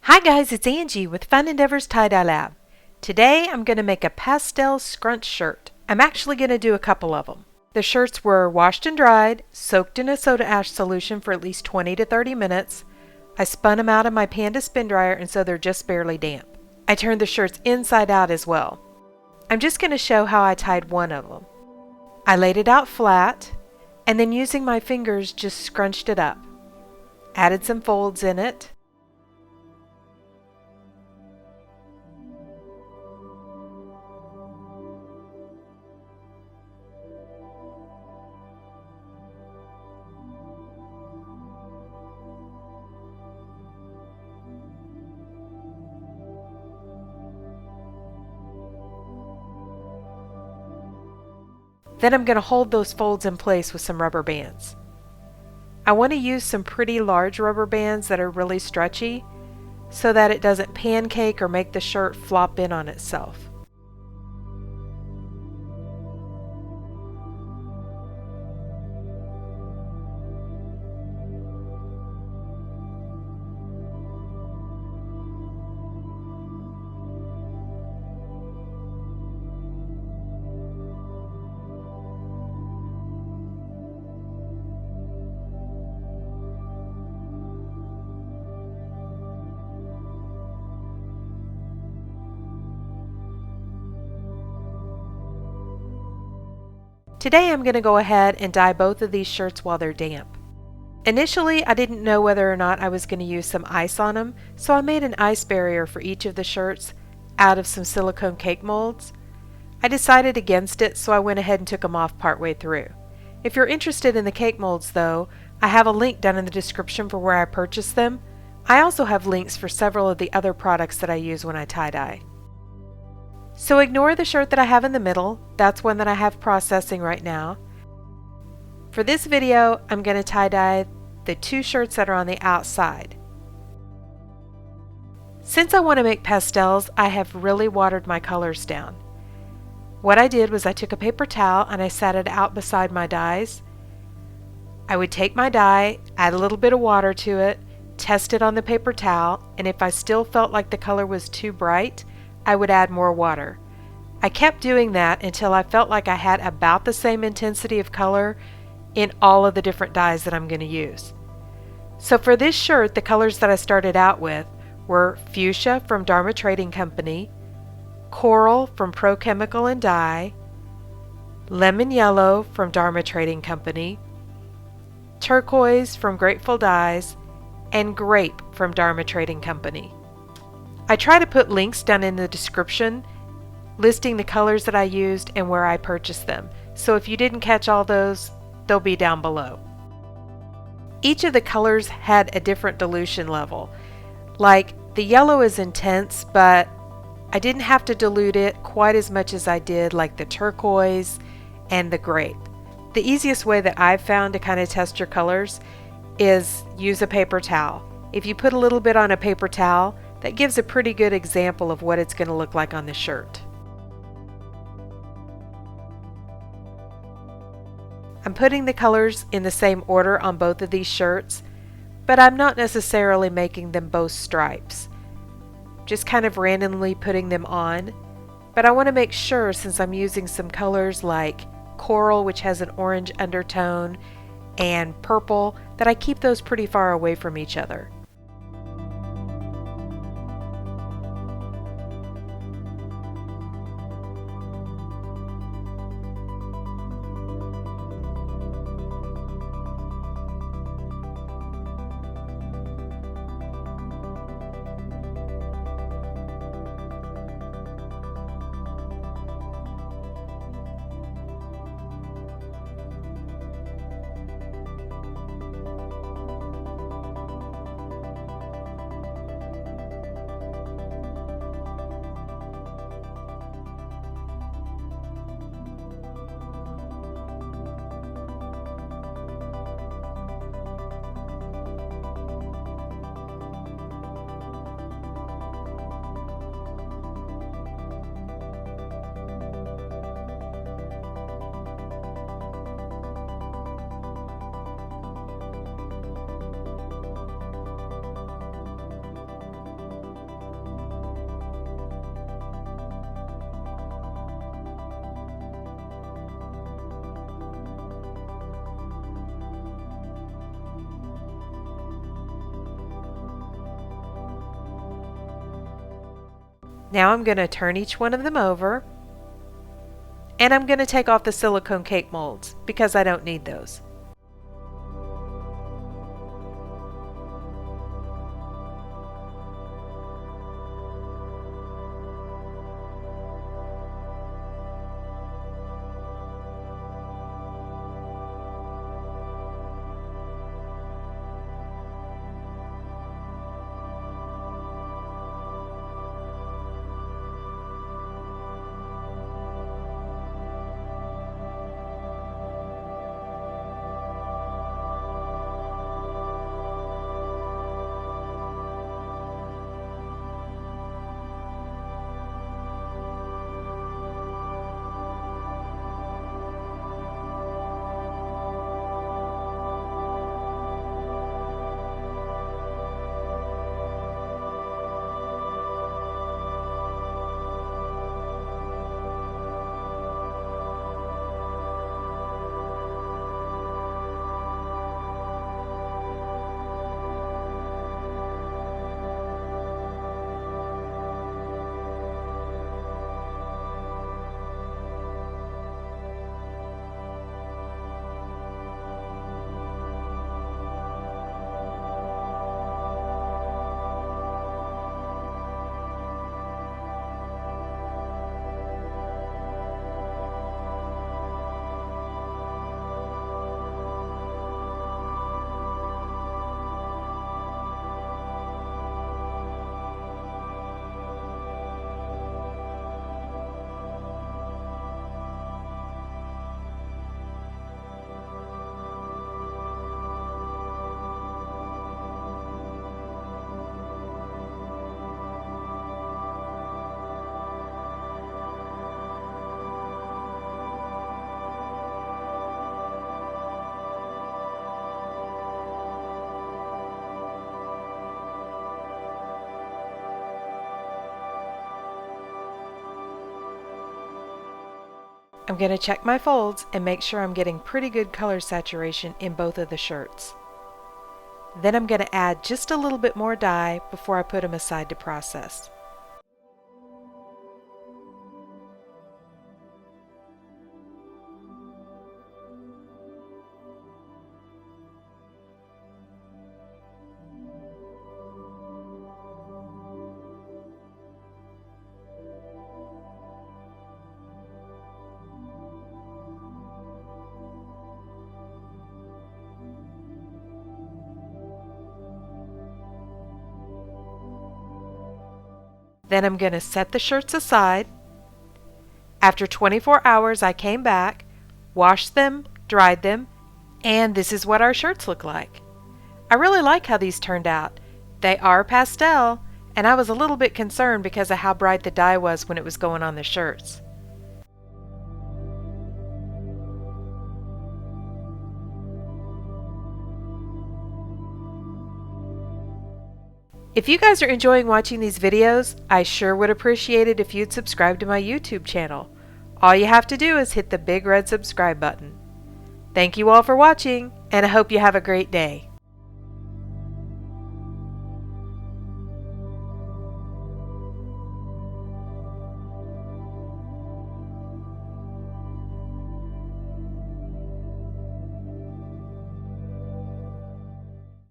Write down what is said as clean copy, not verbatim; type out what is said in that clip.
Hi guys, it's Angie with Fun Endeavors Tie-Dye Lab. Today I'm going to make a pastel scrunch shirt. I'm actually going to do a couple of them. The shirts were washed and dried, soaked in a soda ash solution for at least 20 to 30 minutes. I spun them out of my Panda spin dryer and so they're just barely damp. I turned the shirts inside out as well. I'm just going to show how I tied one of them. I laid it out flat and then using my fingers just scrunched it up. Added some folds in it. Then I'm going to hold those folds in place with some rubber bands. I want to use some pretty large rubber bands that are really stretchy so that it doesn't pancake or make the shirt flop in on itself. Today I'm going to go ahead and dye both of these shirts while they're damp. Initially I didn't know whether or not I was going to use some ice on them, so I made an ice barrier for each of the shirts out of some silicone cake molds. I decided against it, so I went ahead and took them off partway through. If you're interested in the cake molds though, I have a link down in the description for where I purchased them. I also have links for several of the other products that I use when I tie-dye. So ignore the shirt that I have in the middle. That's one that I have processing right now. For this video, I'm going to tie-dye the two shirts that are on the outside. Since I want to make pastels, I have really watered my colors down. What I did was I took a paper towel and I sat it out beside my dyes. I would take my dye, add a little bit of water to it, test it on the paper towel, and if I still felt like the color was too bright, I would add more water. I kept doing that until I felt like I had about the same intensity of color in all of the different dyes that I'm going to use. So for this shirt, the colors that I started out with were Fuchsia from Dharma Trading Company, Coral from Pro Chemical and Dye, Lemon Yellow from Dharma Trading Company, Turquoise from Grateful Dyes, and Grape from Dharma Trading Company. I try to put links down in the description listing the colors that I used and where I purchased them. So if you didn't catch all those, they'll be down below. Each of the colors had a different dilution level. Like the yellow is intense, but I didn't have to dilute it quite as much as I did like the turquoise and the grape. The easiest way that I've found to kind of test your colors is use a paper towel. If you put a little bit on a paper towel, that gives a pretty good example of what it's going to look like on the shirt. I'm putting the colors in the same order on both of these shirts, but I'm not necessarily making them both stripes. Just kind of randomly putting them on, but I want to make sure, since I'm using some colors like coral, which has an orange undertone, and purple, that I keep those pretty far away from each other. Now I'm going to turn each one of them over, and I'm going to take off the silicone cake molds because I don't need those. I'm going to check my folds and make sure I'm getting pretty good color saturation in both of the shirts. Then I'm going to add just a little bit more dye before I put them aside to process. Then I'm going to set the shirts aside. After 24 hours I came back, washed them, dried them, and this is what our shirts look like. I really like how these turned out. They are pastel, and I was a little bit concerned because of how bright the dye was when it was going on the shirts. If you guys are enjoying watching these videos, I sure would appreciate it if you'd subscribe to my YouTube channel. All you have to do is hit the big red subscribe button. Thank you all for watching, and I hope you have a great day.